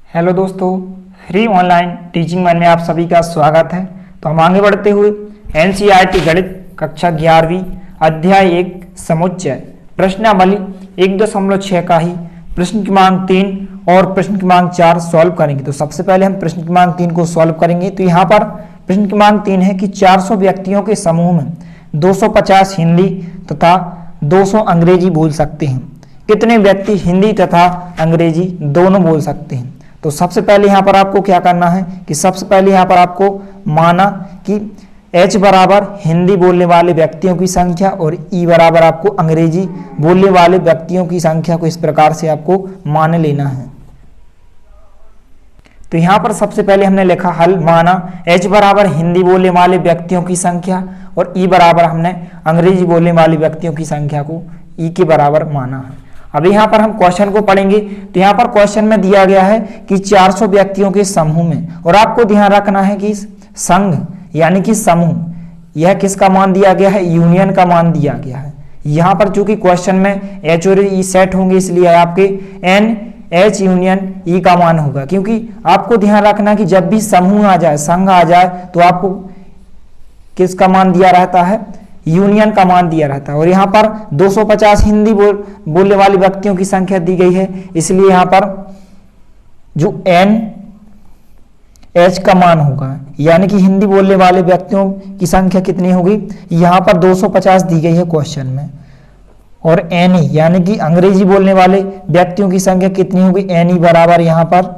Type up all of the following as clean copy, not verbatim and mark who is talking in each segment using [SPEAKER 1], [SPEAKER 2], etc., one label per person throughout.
[SPEAKER 1] Hello दोस्तों, free online teaching one में आप सभी का स्वागत है। तो हम आगे बढ़ते हुए एनसीईआरटी गणित कक्षा 11वीं अध्याय 1 समुच्चय प्रश्नावली 1.6 का ही प्रश्न क्रमांक 3 और प्रश्न क्रमांक 4 सॉल्व करेंगे। तो सबसे पहले हम प्रश्न क्रमांक 3 को सॉल्व करेंगे। तो यहाँ पर प्रश्न क्रमांक 3 है कि 400 व्यक्तियों के समूह में 250 हिंदी तथा 200 अंग्रेजी बोल सकते हैं। कितने व्यक्ति हिंदी तथा अंग्रेजी दोनों बोल सकते हैं? तो सबसे पहले यहाँ पर आपको क्या करना है कि सबसे पहले यहाँ पर आपको माना कि H बराबर हिंदी बोलने वाले व्यक्तियों की संख्या और E बराबर आपको अंग्रेजी बोलने वाले व्यक्तियों की संख्या को इस प्रकार से आपको मान लेना है। तो यहाँ पर सबसे पहले हमने लिखा हल, माना H बराबर हिंदी बोलने वाले व्यक्तियों की संख्या और E बराबर हमने अंग्रेजी बोलने वाले व्यक्तियों की संख्या को E के बराबर माना है। अब यहाँ पर हम क्वेश्चन को पढ़ेंगे। तो यहाँ पर क्वेश्चन में दिया गया है कि 400 व्यक्तियों के समूह में, और आपको ध्यान रखना है कि संघ यानी कि समूह, यह किसका मान दिया गया है? यूनियन का मान दिया गया है। यहाँ पर चूंकि क्वेश्चन में H और E सेट होंगे, इसलिए आपके N H यूनियन E का मान होगा, क्योंकि आपको ध्यान रखना कि जब भी समूह आ जाए, संघ आ जाए, तो आपको किसका मान दिया रहता है? यूनियन का मान दिया रहता है। और यहाँ पर 250 हिंदी बोलने वाले व्यक्तियों की संख्या दी गई है, इसलिए यहाँ पर जो N H का मान होगा, यानी कि हिंदी बोलने वाले व्यक्तियों की संख्या कितनी होगी? यहाँ पर 250 दी गई है क्वेश्चन में। और NE यानी कि अंग्रेजी बोलने वाले व्यक्तियों की संख्या कितनी होगी? NE बराबर यहाँ पर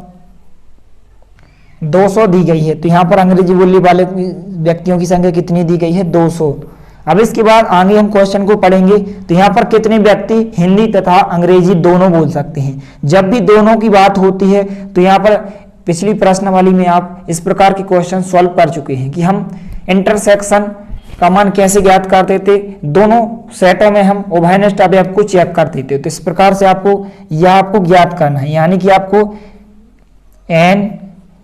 [SPEAKER 1] 200 दी गई है। तो यहाँ पर अंग्रेजी बोलने वाले व्यक्तियों की संख्या कितनी दी गई है? 200। अब इसके बाद आगे हम क्वेश्चन को पढ़ेंगे। तो यहाँ पर कितने व्यक्ति हिंदी तथा अंग्रेजी दोनों बोल सकते हैं? जब भी दोनों की बात होती है, तो यहाँ पर पिछली प्रश्नावली में आप इस प्रकार के क्वेश्चन सॉल्व कर चुके हैं कि हम इंटरसेक्शन का मान कैसे ज्ञात करते थे, दोनों सेटों में हम उभयनिष्ठ अवयव को चेक करते थे। तो इस प्रकार से आपको ज्ञात करना है, यानी कि आपको N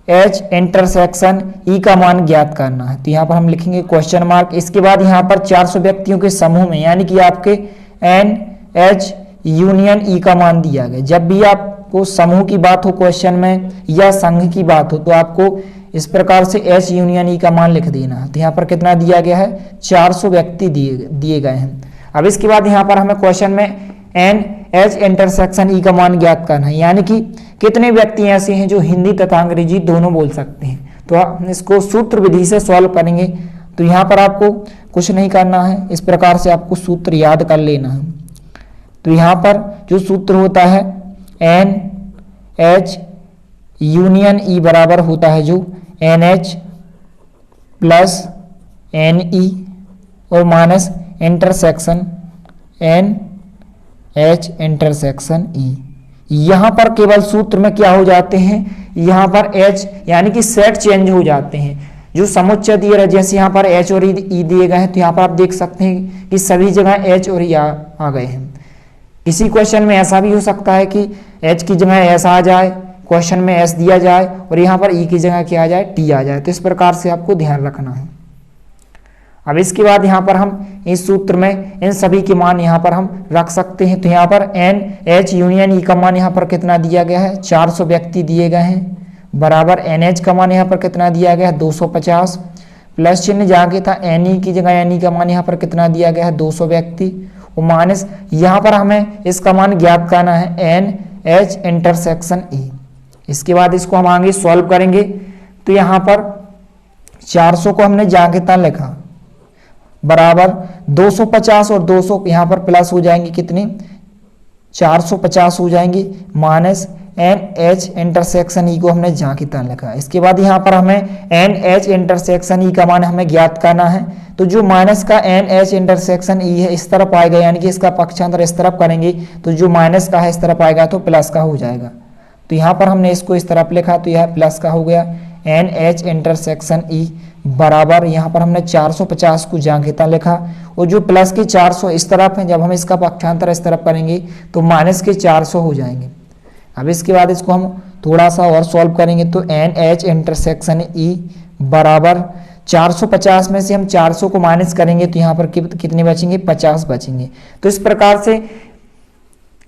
[SPEAKER 1] H इंटरसेक्शन E का मान ज्ञात करना है। तो यहाँ पर हम लिखेंगे क्वेश्चन मार्क। इसके बाद यहाँ पर 400 व्यक्तियों के समूह में, यानी कि आपके N H यूनियन E का मान दिया गया। जब भी आपको समूह की बात हो क्वेश्चन में या संघ की बात हो, तो आपको इस प्रकार से H यूनियन E का मान लिख देना है। तो यहाँ पर कितना दिया गया है? 400 व्यक्ति दिए गए हैं। अब इसके बाद यहाँ पर हमें क्वेश्चन में N H इंटरसेक्शन E का मान ज्ञात करना है, यानी कि कितने व्यक्ति ऐसे हैं जो हिंदी तथा अंग्रेजी दोनों बोल सकते हैं। तो आप इसको सूत्र विधि से सॉल्व करेंगे। तो यहाँ पर आपको कुछ नहीं करना है, इस प्रकार से आपको सूत्र याद कर लेना है। तो यहाँ पर जो सूत्र होता है N H यूनियन E बराबर होता है जो NH प्लस NE और minus intersection NH intersection E। यहाँ पर केवल सूत्र में क्या हो जाते हैं? यहाँ पर H यानी कि सेट चेंज हो जाते हैं। जो समुच्चय दिए रहे, जैसे यहाँ पर H और E दिए गए हैं, तो यहाँ पर आप देख सकते हैं कि सभी जगह H और E आ गए हैं। किसी क्वेश्चन में ऐसा भी हो सकता है कि H की जगह S आ जाए, क्वेश्चन में S दिया जाए, और यहाँ पर E की जगह क्या आ जाए? T आ जाए। तो इस प्रकार से आपको ध्यान रखना है। अब इसके बाद यहाँ पर हम इस सूत्र में इन सभी के मान यहाँ पर हम रख सकते हैं। तो यहाँ पर N H यूनियन E का मान यहाँ पर कितना दिया गया है? 400 व्यक्ति दिए गए हैं, बराबर NH का मान यहाँ पर कितना दिया गया है? 250, प्लस चिन्ह जहाँ था NE की जगह NE का मान यहाँ पर कितना दिया गया है? 200 व्यक्ति, और माइनस यहाँ पर हमें इसका मान ज्ञात करना है N H इंटरसेक्शन E। इसके बाद इसको हम आगे सॉल्व करेंगे। तो यहाँ पर 400 को हमने जहाँ लिखा बराबर 250 और 200 यहाँ पर प्लस हो जाएंगे, कितने? 450 हो जाएंगे, minus N H intersection E को हमने जहाँ की तरह लिखा। इसके बाद यहाँ पर हमें N H इंटरसेक्शन E का मान हमें ज्ञात करना है। तो जो माइनस का N H इंटरसेक्शन E है इस तरफ आएगा, यानी कि इसका पक्षांतर इस तरफ करेंगे, तो जो माइनस का है इस तरफ आएगा तो प्लस का हो जाएगा। तो यहाँ पर हमने इसको इस तरफ लिखा, तो यह प्लस का हो गया। N H इंटरसेक्शन E बराबर यहाँ पर हमने 450 को जहाँ लिखा, और जो प्लस के 400 इस तरफ है, जब हम इसका पक्षांतर इस तरफ करेंगे तो माइनस के 400 हो जाएंगे। अब इसके बाद इसको हम थोड़ा सा और सॉल्व करेंगे। तो N H इंटरसेक्शन E बराबर 450 में से हम 400 को माइनस करेंगे, तो यहाँ पर कितने बचेंगे? 50 बचेंगे। तो इस प्रकार से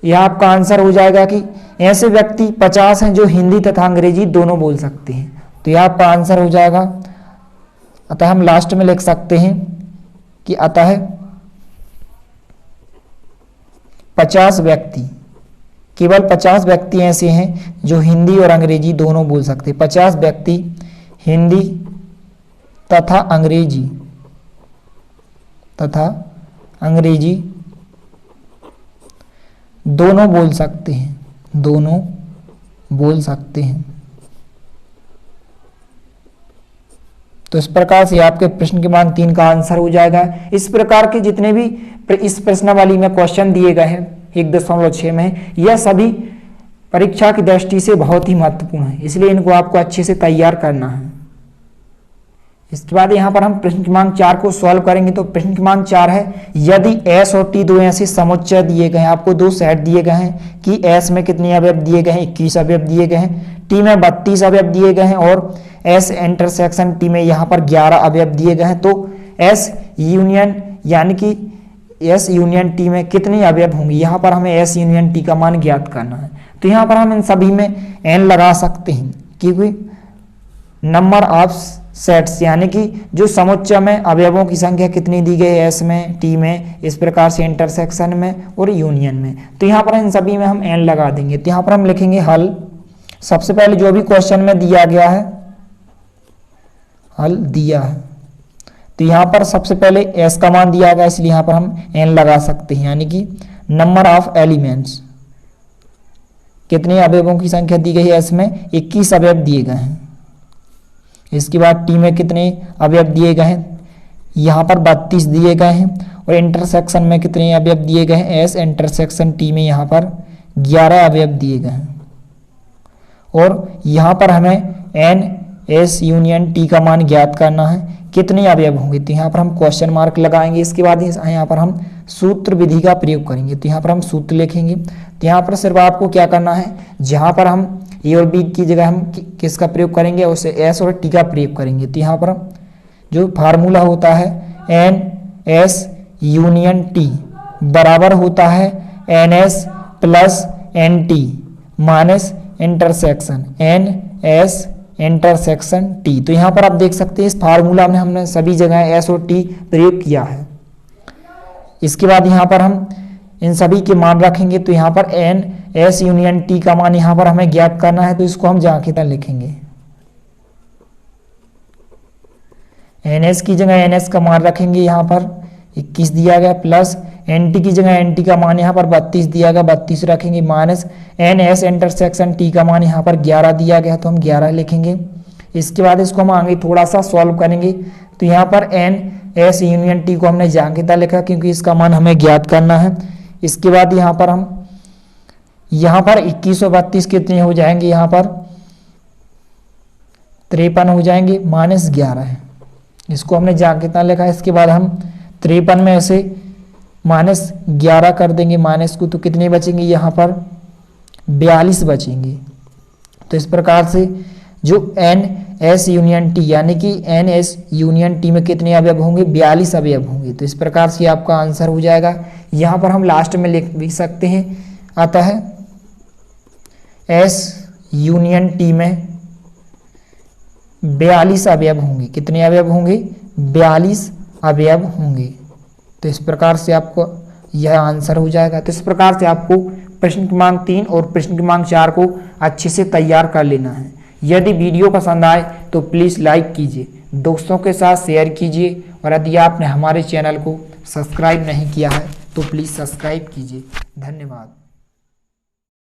[SPEAKER 1] यह आपका आंसर हो जाएगा कि ऐसे व्यक्ति 50 हैं जो हिंदी तथा अंग्रेजी दोनों बोल सकते हैं। तो यह आपका आंसर हो जाएगा। अतः हम लास्ट में लिख सकते हैं कि अतः 50 व्यक्ति, केवल 50 व्यक्ति ऐसे हैं जो हिंदी और अंग्रेजी दोनों बोल सकते हैं। 50 व्यक्ति हिंदी तथा अंग्रेजी दोनों बोल सकते हैं, दोनों बोल सकते हैं। तो इस प्रकार से आपके प्रश्न क्रमांक 3 का आंसर हो जाएगा। इस प्रकार के जितने भी इस प्रश्नावली में क्वेश्चन दिए गए हैं 1.6 में, यह सभी परीक्षा की दृष्टि से बहुत ही महत्वपूर्ण है, इसलिए इनको आपको अच्छे से तैयार करना है। इसके बाद यहाँ पर हम प्रश्न क्रमांक 4 को सॉल्व करेंगे। तो प्रश्न क्रमांक 4 है, यदि S और T दो ऐसे समुच्चय दिए गए हैं, आपको दो सेट दिए गए हैं कि S में कितने अवयव दिए गए हैं, 21 अवयव दिए गए हैं, T में 32 अवयव दिए गए हैं और S इंटरसेक्शन T में यहाँ पर 11 अवयव दिए गए हैं। तो S यूनियन यानी कि S यूनियन T में कितने अवयव होंगे, यहाँ पर हमें S यूनियन T का मान ज्ञात करना है। तो यहाँ पर हम इन सभी में n लगा सकते हैं, क्योंकि नंबर ऑफ सेट्स यानी कि जो समुच्चय में अवयवों की संख्या कितनी दी गई है, S में, T में, इस प्रकार से इंटरसेक्शन में और यूनियन में। तो यहाँ पर इन सभी में हम n लगा देंगे। तो यहाँ पर हम लिखेंगे हल। सबसे पहले जो भी क्वेश्चन में दिया गया है, हल दिया है, तो यहाँ पर सबसे पहले S का मान दिया गया, इसलिए यहाँ पर हम n लगा सकते हैं, यानी कि नंबर ऑफ एलिमेंट्स, कितने अवयवों की संख्या दी गई है S में, 21 अवयव दिए गए हैं। इसके बाद T में कितने अवयव दिए गए हैं, यहाँ पर 32 दिए गए हैं और इंटरसेक्शन में कितने अवयव दिए गए हैं, S इंटरसेक्शन T में यहाँ पर 11 अवयव दिए गए हैं। और यहाँ पर हमें n S यूनियन T का मान ज्ञात करना है, कितने अवयव होंगे। तो यहाँ पर हम क्वेश्चन मार्क लगाएंगे। इसके बाद यहाँ पर हम सूत्र विधि का प्रयोग करेंगे। तो यहाँ पर हम सूत्र लिखेंगे। तो यहाँ पर सिर्फ आपको क्या करना है, जहाँ पर हम ए और बी की जगह हम किसका प्रयोग करेंगे, उसे S और T का प्रयोग करेंगे। तो यहाँ पर जो फार्मूला होता है n S यूनियन T बराबर होता है NS plus NT minus intersection n S intersection T। तो यहाँ पर आप देख सकते हैं इस फार्मूला में हमने सभी जगह S और T प्रयोग किया है। इसके बाद यहाँ पर हम इन सभी के मान रखेंगे। तो यहाँ पर n S यूनियन T का मान यहाँ पर हमें ज्ञात करना है, तो इसको हम जहाँ की तरह लिखेंगे। NS की जगह NS का मान रखेंगे, यहाँ पर 21 दिया गया, प्लस NT की जगह NT का मान यहाँ पर 32 दिया गया, 32 रखेंगे, माइनस NS इंटरसेक्शन T का मान यहाँ पर 11 दिया गया, तो हम 11 लिखेंगे। इसके बाद इसको हम आगे थोड़ा सा सॉल्व करेंगे। तो यहाँ पर NS यूनियन T को हमने जहाँ की तरह लिखा, क्योंकि इसका मान हमें ज्ञात करना है। इसके बाद यहाँ पर हम 21 और 32 कितने हो जाएंगे, यहाँ पर 53 हो जाएंगे, माइनस 11 है, इसको हमने जहाँ कितना लिखा। इसके बाद हम 53 में ऐसे माइनस 11 कर देंगे माइनस को, तो कितने बचेंगे, यहाँ पर 42 बचेंगे। तो इस प्रकार से जो NS यूनियन T यानी कि NS यूनियन T में कितने अवयव होंगे, 42 अवयव होंगे। तो इस प्रकार से आपका आंसर हो जाएगा। यहाँ पर हम लास्ट में लिख भी सकते हैं, अतः S यूनियन T में 42 अवयव होंगे। कितने अवयव होंगे, 42 अवयव होंगे। तो इस प्रकार से आपको यह आंसर हो जाएगा। तो इस प्रकार से आपको प्रश्न क्रमांक 3 और प्रश्न क्रमांक 4 को अच्छे से तैयार कर लेना है। यदि वीडियो पसंद आए तो प्लीज़ लाइक कीजिए, दोस्तों के साथ शेयर कीजिए, और यदि आपने हमारे चैनल को सब्सक्राइब नहीं किया है तो प्लीज़ सब्सक्राइब कीजिए। धन्यवाद।